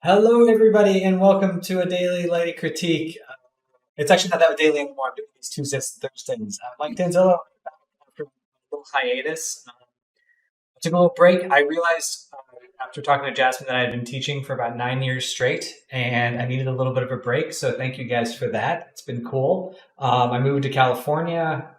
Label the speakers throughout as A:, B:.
A: Hello, everybody, and welcome to a daily lighting critique. It's actually not that daily anymore. I'm doing these Tuesdays and Thursdays. I'm Mike Tanzillo. After a little hiatus, I took a little break. I realized after talking to Jasmine that I had been teaching for about 9 years straight, and I needed a little bit of a break. So thank you guys for that. It's been cool. I moved to California.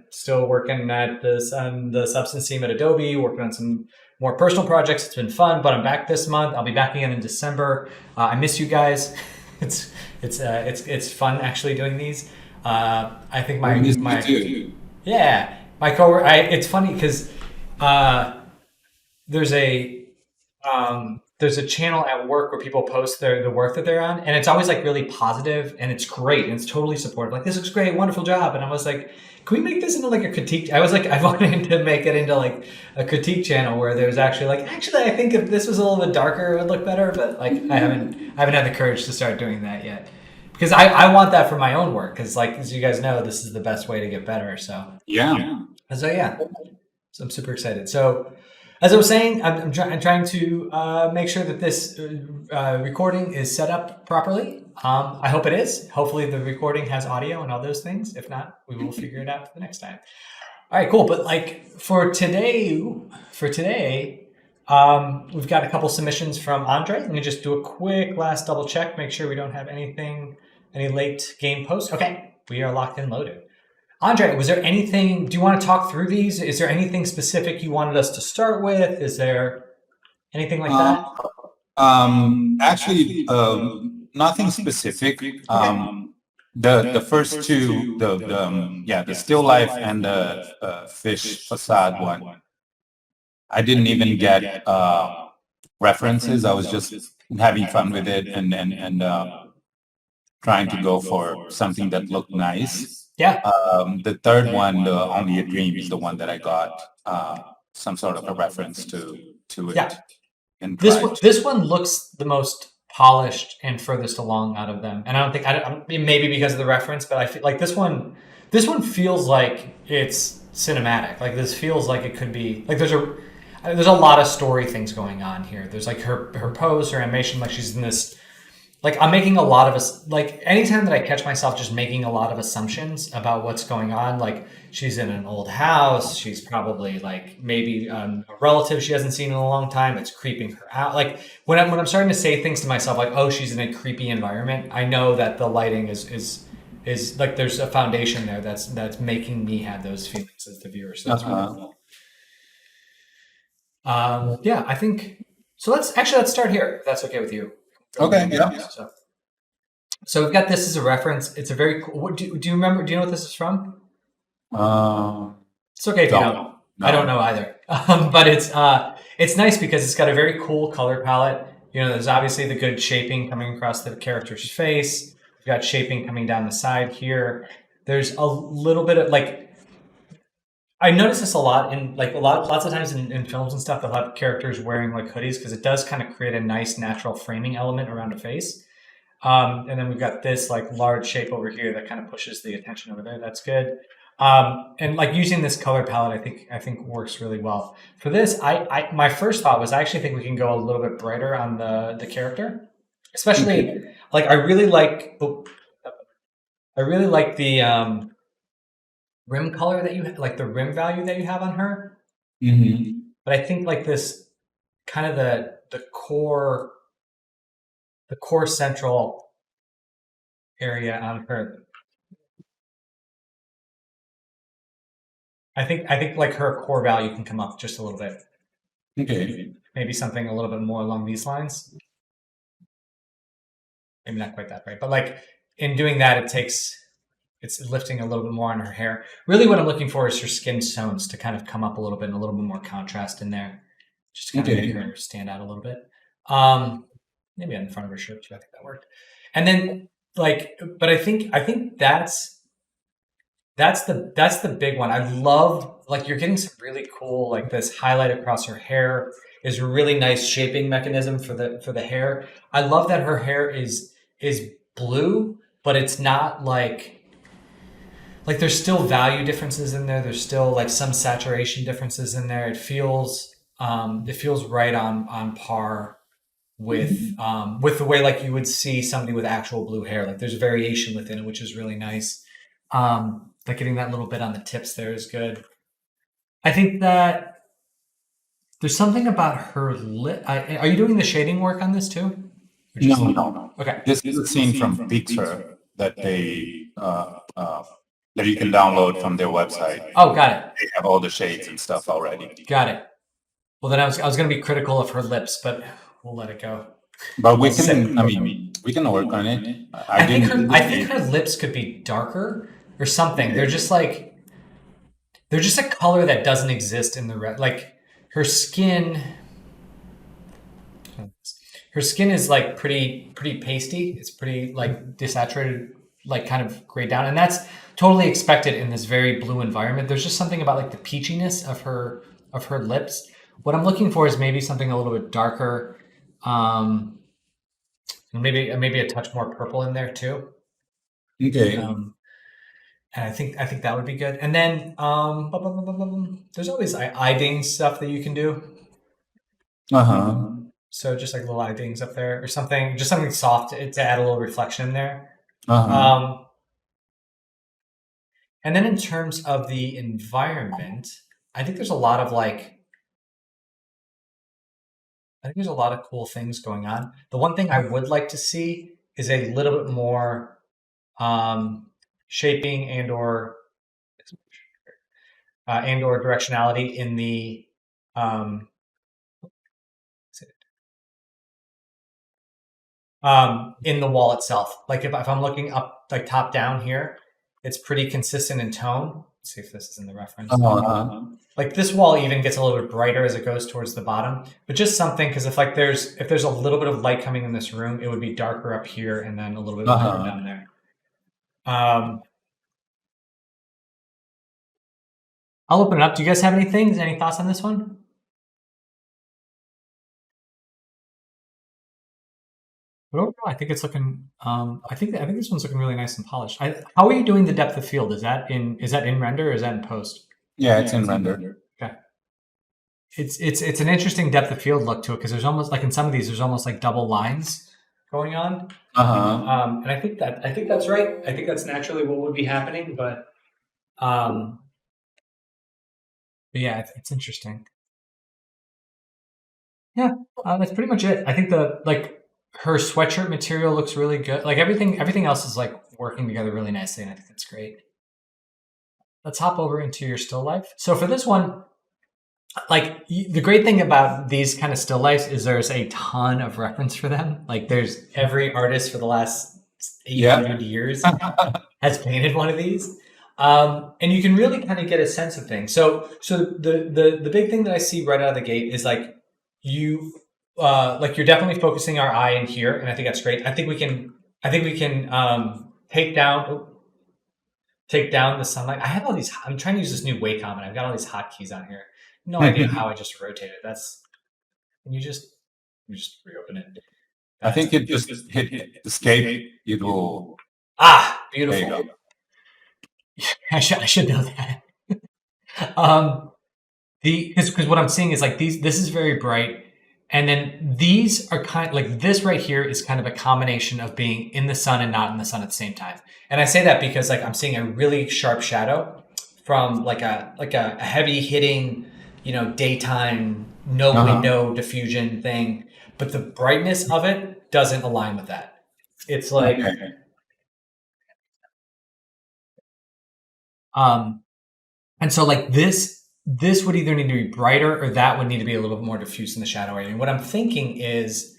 A: Still working at the substance team at Adobe, working on some more personal projects. It's been fun, but I'm back this month. I'll be back again in December. I miss you guys. It's it's fun actually doing these. I think
B: We miss you
A: my
B: too.
A: yeah, my coworker. It's funny because uh, there's a channel at work where people post the work that they're on, and it's always like really positive and it's great and it's totally supportive. Like, this looks great, wonderful job. And I was like, can we make this into like a critique? I was like, I wanted to make it into like a critique channel where there's actually like, actually, I think if this was a little bit darker, it would look better. But like, I haven't had the courage to start doing that yet because I want that for my own work. Because like, as you guys know, this is the best way to get better.
B: Yeah.
A: Yeah, so I'm super excited. So, as I was saying, I'm trying to make sure that this recording is set up properly. I hope it is. Hopefully, the recording has audio and all those things. If not, we will figure it out for the next time. All right, cool. But like for today, we've got a couple submissions from Andre. Let me just do a quick last double check, make sure we don't have any late game posts. Okay, we are locked and loaded. Andre, was there anything, do you want to talk through these? Is there anything specific you wanted us to start with? Is there anything like
B: Um,
A: that?
B: Actually, nothing specific.
A: Okay.
B: The first two, the still life and the fish facade one, I didn't even get references. I was just having fun with it and trying to go for something that looked nice.
A: Yeah.
B: The third one, the Only a Dream, is the one that I got some sort of a reference to it
A: Yeah.
B: and
A: This
B: tried.
A: one, this one looks the most polished and furthest along out of them. And maybe because of the reference, but I feel like this one feels like it's cinematic. Like, this feels like it could be like there's a lot of story things going on here. There's like her pose, her animation, like she's in this. Like, I'm making a lot of us like anytime that I catch myself just making a lot of assumptions about what's going on. Like, she's in an old house. She's probably like maybe a relative she hasn't seen in a long time. It's creeping her out. Like, when I'm starting to say things to myself like, oh, she's in a creepy environment, I know that the lighting is like there's a foundation there that's making me have those feelings as the viewer. So that's really
B: Uh-huh.
A: cool. Yeah, I think so. Let's start here. If that's okay with you. Go
B: Okay,
A: from there.
B: yeah.
A: So we've got this as a reference. It's a very cool. Do you remember? Do you know what this is from?
B: Uh,
A: It's okay if you don't.
B: don't.
A: I don't
B: No.
A: know either. But it's nice because it's got a very cool color palette. You know, there's obviously the good shaping coming across the character's face. We've got shaping coming down the side here. There's a little bit of like I notice this a lot in like lots of times in films and stuff. They'll have characters wearing like hoodies because it does kind of create a nice natural framing element around a face. And then we've got this like large shape over here that kind of pushes the attention over there. That's good. And like using this color palette, I think works really well for this. I my first thought was I actually think we can go a little bit brighter on the character, especially
B: Okay.
A: like I really like the rim color that you like the rim value that you have on her.
B: Hmm.
A: But I think like this kind of the core central area on her. I think like her core value can come up just a little bit.
B: Okay.
A: Maybe something a little bit more along these lines. Maybe not quite that right, but like in doing that, it's lifting a little bit more on her hair. Really, what I'm looking for is her skin tones to kind of come up a little bit and a little bit more contrast in there, just to kind of make
B: Okay.
A: her stand out a little bit. Um, Maybe in front of her shirt too. I think that worked. And then like, but I think that's the big one. I love like you're getting some really cool like this highlight across her hair is a really nice shaping mechanism for the hair. I love that her hair is blue, but it's not like there's still value differences in there. There's still like some saturation differences in there. It feels right on par with the way like you would see somebody with actual blue hair. Like there's variation within it, which is really nice. Like getting that little bit on the tips there is good. I think that there's something about her lip. Are you doing the shading work on this too? Or just
B: No, no.
A: okay.
B: This is a scene from Pixar that that you can download from their website.
A: Oh, got it.
B: They have all the shades and stuff already.
A: Got it. Well, then I was going to be critical of her lips, but we'll let it go.
B: But we can, I mean, we can work on it.
A: I think her lips could be darker or something. They're just a color that doesn't exist in the like her skin. Her skin is like pretty pasty. It's pretty like desaturated, like kind of grayed down, and that's totally expected in this very blue environment. There's just something about like the peachiness of her lips. What I'm looking for is maybe something a little bit darker, maybe a touch more purple in there too.
B: Okay.
A: And I think that would be good. And then there's always eye stuff that you can do.
B: Uh-huh.
A: So just like little eye dings up there or something, just something soft to add a little reflection in there.
B: Uh-huh.
A: And then in terms of the environment, I think there's a lot of cool things going on. The one thing I would like to see is a little bit more shaping and or directionality in the in the wall itself. Like if I'm looking up, like top down here, it's pretty consistent in tone. Let's see if this is in the reference.
B: Uh-huh.
A: Like this wall even gets a little bit brighter as it goes towards the bottom, but just something, because if there's a little bit of light coming in this room, it would be darker up here and then a little bit lighter down there. I'll open it up. Do you guys have any thoughts on this one? But overall, I think it's looking. I think this one's looking really nice and polished. How are you doing the depth of field? Is that in render or is that in post?
B: Yeah, it's in render.
A: Okay. It's an interesting depth of field look to it because there's almost like in some of these there's almost like double lines going on. And I think that's right. I think that's naturally what would be happening, but yeah, it's interesting. Yeah, that's pretty much it. I think her sweatshirt material looks really good. Like everything else is like working together really nicely, and I think that's great. Let's hop over into your still life. So for this one, like the great thing about these kind of still lifes is there's a ton of reference for them. Like there's every artist for the last 800 years has painted one of these. And you can really kind of get a sense of things. So the big thing that I see right out of the gate is like you're definitely focusing our eye in here, and I think that's great. I think we can take down the sunlight. I have all these. I'm trying to use this new Wacom, and I've got all these hotkeys on here. No idea how I just rotated. You just reopen it.
B: I think it just hit escape. It will.
A: Beautiful.
B: There you go.
A: I should know that. Because what I'm seeing is like this is very bright, and then these are kind of like this right here is kind of a combination of being in the sun and not in the sun at the same time. And I say that because like I'm seeing a really sharp shadow from like a heavy hitting, daytime no window diffusion thing, but the brightness of it doesn't align with that. It's like and so like this would either need to be brighter or that would need to be a little bit more diffuse in the shadow area. And what I'm thinking is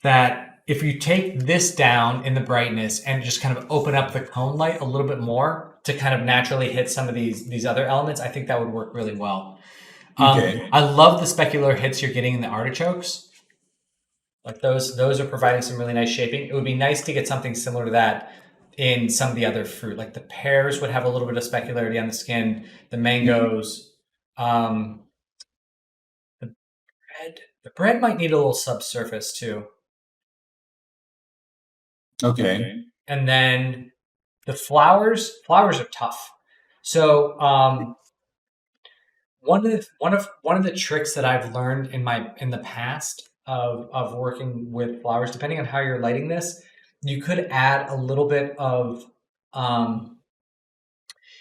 A: that if you take this down in the brightness and just kind of open up the cone light a little bit more to kind of naturally hit some of these other elements, I think that would work really well. I love the specular hits you're getting in the artichokes. Like those are providing some really nice shaping. It would be nice to get something similar to that in some of the other fruit. Like the pears would have a little bit of specularity on the skin. The mangoes, the bread might need a little subsurface too.
B: Okay.
A: And then the flowers are tough. So one of the tricks that I've learned in the past of working with flowers, depending on how you're lighting this, you could add a little bit of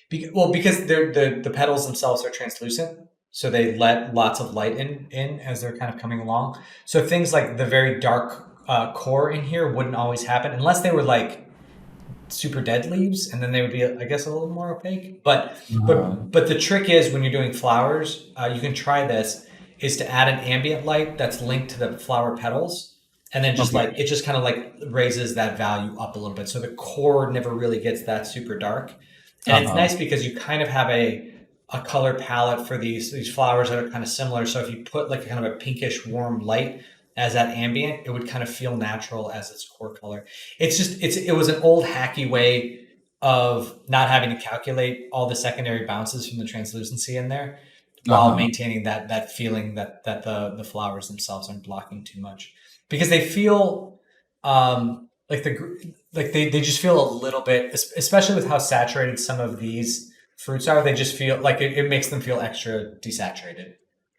A: because the petals themselves are translucent, so they let lots of light in as they're kind of coming along. So things like the very dark core in here wouldn't always happen unless they were like super dead leaves, and then they would be, I guess, a little more opaque. But
B: Uh-huh.
A: but the trick is when you're doing flowers, you can try this, is to add an ambient light that's linked to the flower petals, and then just
B: Okay.
A: like it just kind of like raises that value up a little bit, so the core never really gets that super dark. And it's
B: Uh-huh.
A: nice because you kind of have a color palette for these flowers that are kind of similar. So if you put like a kind of a pinkish warm light as that ambient, it would kind of feel natural as its core color. It was an old hacky way of not having to calculate all the secondary bounces from the translucency in there while
B: Uh-huh.
A: maintaining that feeling that the flowers themselves aren't blocking too much, because they feel like they just feel a little bit, especially with how saturated some of these fruits are. They just feel like it makes them feel extra desaturated.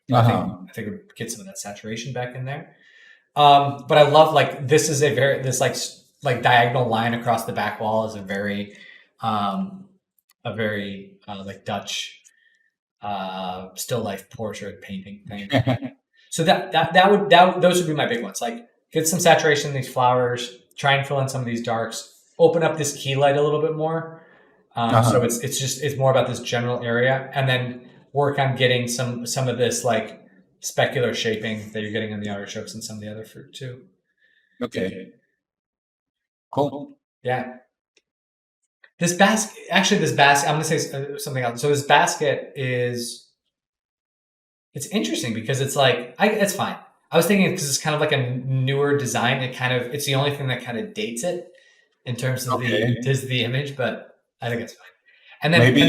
A: So
B: Uh-huh.
A: I think it would get some of that saturation back in there. But I love, like, this is a very this like diagonal line across the back wall is um, a very like Dutch still life portrait painting thing. So those would be my big ones. Like, get some saturation in these flowers, try and fill in some of these darks, open up this key light a little bit more. So
B: Uh-huh.
A: it's more about this general area, and then work on getting some of this like specular shaping that you're getting in the artichokes and some of the other fruit too.
B: Okay. Cool.
A: Yeah. This basket, I'm going to say something else. So this basket is, it's interesting because it's like, it's fine. I was thinking because it's kind of like a newer design. It's the only thing that kind of dates it in terms of
B: Okay.
A: the image, but I think it's fine. And then
B: Maybe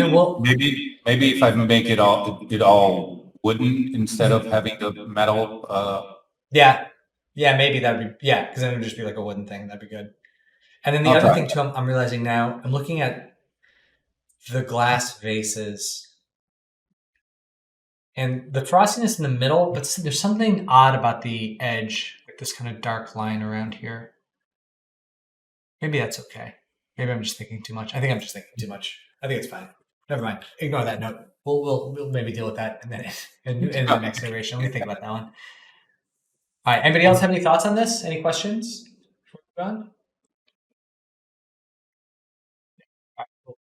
B: if I make it all wooden instead of having the metal.
A: yeah, yeah, maybe that'd be, yeah, because then it would just be like a wooden thing. That'd be good. And then the
B: I'll
A: other
B: try.
A: thing too, I'm realizing now, I'm looking at the glass vases and the frostiness in the middle, but there's something odd about the edge, like this kind of dark line around here. Maybe that's okay. Maybe I'm just thinking too much. I think I'm just thinking too much. I think it's fine. Never mind. Ignore that note. We'll maybe deal with that and then in the next iteration. Let me think about that one. All right. Anybody else have any thoughts on this? Any questions before we move on? All right, cool.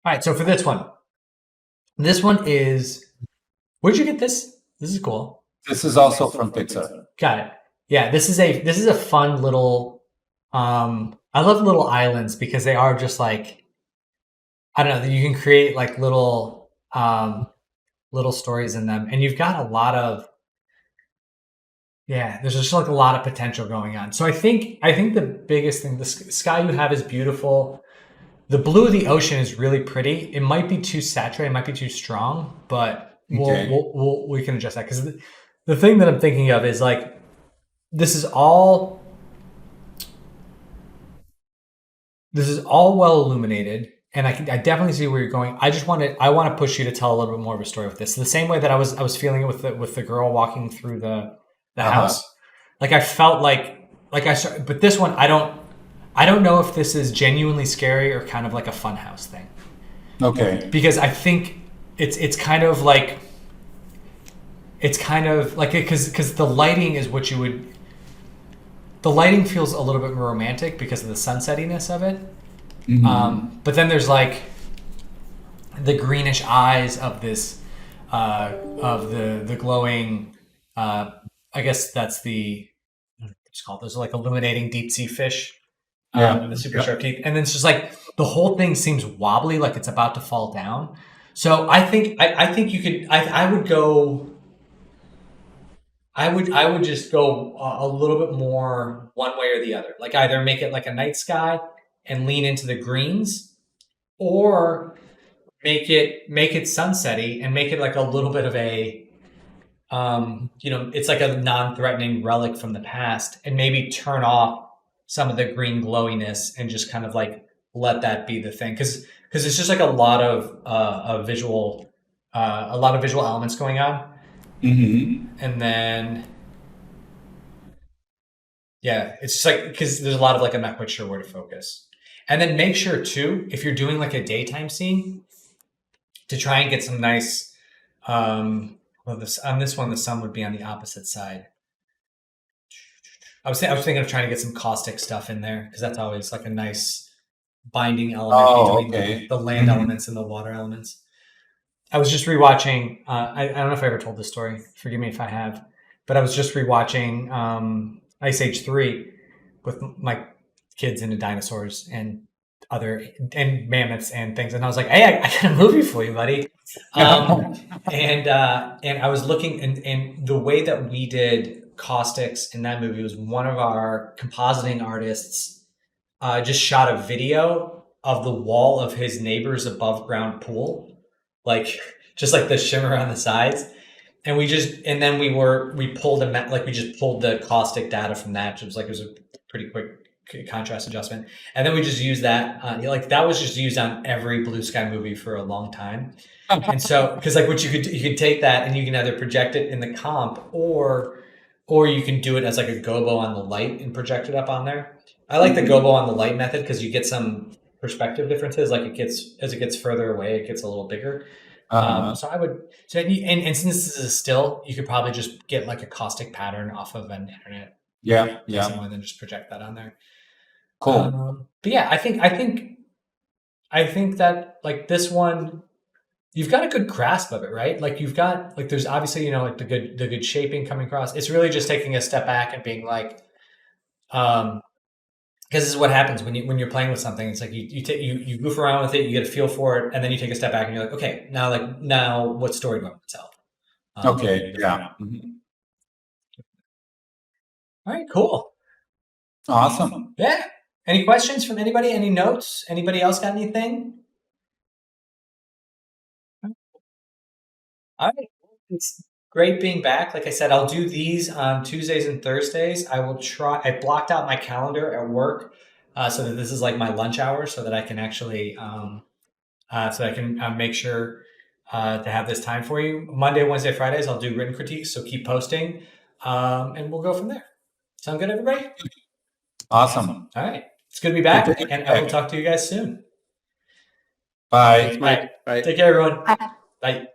A: All right. So for this one is, where'd you get this? This is cool.
B: This is also from Pixar.
A: Got it. Yeah, this is a fun little. I love little islands because they are just like, I don't know. You can create like little stories in them, and you've got a lot of, yeah. There's just like a lot of potential going on. So I think the biggest thing, the sky you have is beautiful. The blue of the ocean is really pretty. It might be too saturated, it might be too strong, but
B: Okay.
A: we can adjust that, because the thing that I'm thinking of is like, this is all this is all well illuminated, and I definitely see where you're going. I want to push you to tell a little bit more of a story with this. The same way that I was feeling it with the girl walking through the
B: Uh-huh.
A: house. Like, I felt like I saw, but this one I don't know if this is genuinely scary or kind of like a fun house thing,
B: Okay.
A: because I think it's kind of like, because the lighting is what you would, the lighting feels a little bit more romantic because of the sunsettiness of it.
B: Hmm.
A: But then there's like the greenish eyes of this of the glowing, I guess that's the, what's it called, those are like illuminating deep sea fish,
B: Yeah.
A: and the super sharp teeth, and then it's just like the whole thing seems wobbly, like it's about to fall down. So I think you could, I would go, I would just go a little bit more one way or the other, like either make it like a night sky and lean into the greens, or make it sunsetty and make it like a little bit of a, it's like a non-threatening relic from the past, and maybe turn off some of the green glowiness and just kind of like let that be the thing, because it's just like a lot of visual elements going on.
B: Hmm.
A: And then Yeah, it's just like because there's a lot of like I'm not quite sure where to focus, and then make sure too if you're doing like a daytime scene to try and get some nice. Well, this on this one the sun would be on the opposite side. I was thinking of trying to get some caustic stuff in there because that's always like a nice binding element
B: Oh,
A: between
B: okay.
A: the land
B: Mhm.
A: elements and the water elements. I was just rewatching. I don't know if I ever told this story. Forgive me if I have, but I was just rewatching Ice Age 3 with my kids into dinosaurs and other and mammoths and things, and I was like, "Hey, I got a movie for you, buddy." And I was looking, and the way that we did caustics in that movie was one of our compositing artists just shot a video of the wall of his neighbor's above ground pool, like just like the shimmer on the sides. And then we pulled we just pulled the caustic data from that. It was a pretty quick contrast adjustment. And then we just used that, like that was just used on every blue sky movie for a long time. And so, because like what you could take that and you can either project it in the comp or you can do it as like a gobo on the light and project it up on there. I like the gobo on the light method because you get some perspective differences. Like as it gets further away, it gets a little bigger. So I would and since this is a still, you could probably just get like a caustic pattern off of an internet
B: Yeah,
A: thing
B: yeah.
A: somewhere and then just project that on there.
B: Cool.
A: But yeah, I think that like this one, you've got a good grasp of it, right? Like you've got like there's obviously like the good shaping coming across. It's really just taking a step back and being like, because this is what happens when you're playing with something. It's like you goof around with it, you get a feel for it, and then you take a step back and you're like, okay, now what story do I want to tell?
B: Okay, yeah. Mhm.
A: All right, cool.
B: Awesome.
A: Yeah. Any questions from anybody? Any notes? Anybody else got anything? All right. It's great being back. Like I said, I'll do these on Tuesdays and Thursdays. I will try. I blocked out my calendar at work so that this is like my lunch hour, so that I can actually so I can make sure to have this time for you. Monday, Wednesday, Fridays, I'll do written critiques. So keep posting, and we'll go from there. Sound good, everybody?
B: Awesome.
A: All right. It's good to be
B: Okay,
A: back,
B: take
A: and I will
B: care.
A: talk to you guys soon.
B: Bye.
C: Thanks, Mike. Bye.
A: Take care, everyone. Bye.